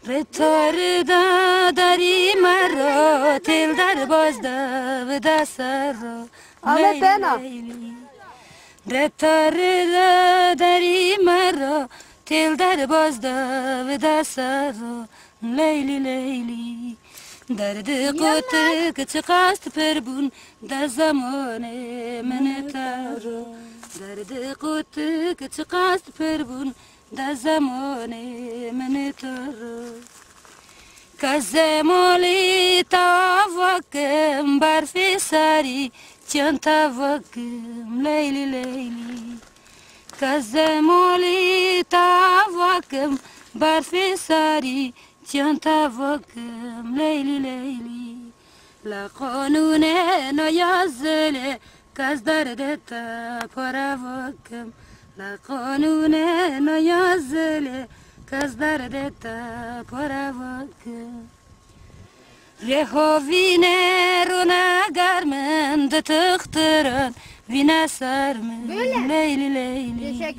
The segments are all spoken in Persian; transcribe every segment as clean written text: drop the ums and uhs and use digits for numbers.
رتار دا داری مرا تل در باز دا و دا سر را لیلی رتار دا داری مرا تل در باز دا و دا سر را لیلی لیلی درد قطع که قصد پر بون در زمان من تارا درد قطع که قصد پر بون در زمان من تارا کزمالی تاوکم برفی سری چند تاوکم لیلی لیلی کزمالی تاوکم برفی سری چند تاوکم لیلی لیلی لا قانون نیازله کز درد تا پراوکم لا قانون نیازله کز درد تا پراوکم ریخو وینه رو نگرمن ده تختران وینه سرمن لیلی لیلی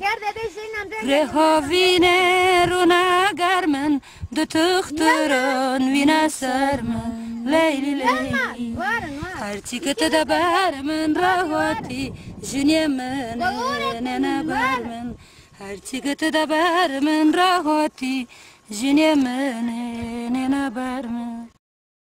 ریخو وینه رو نگرمن ده تختران وینه سرمن لیلی لیلی هرچی که تو دبر من راحتی جنی من نبر من هرچی که تو دبر من راحتی جنی من نبر من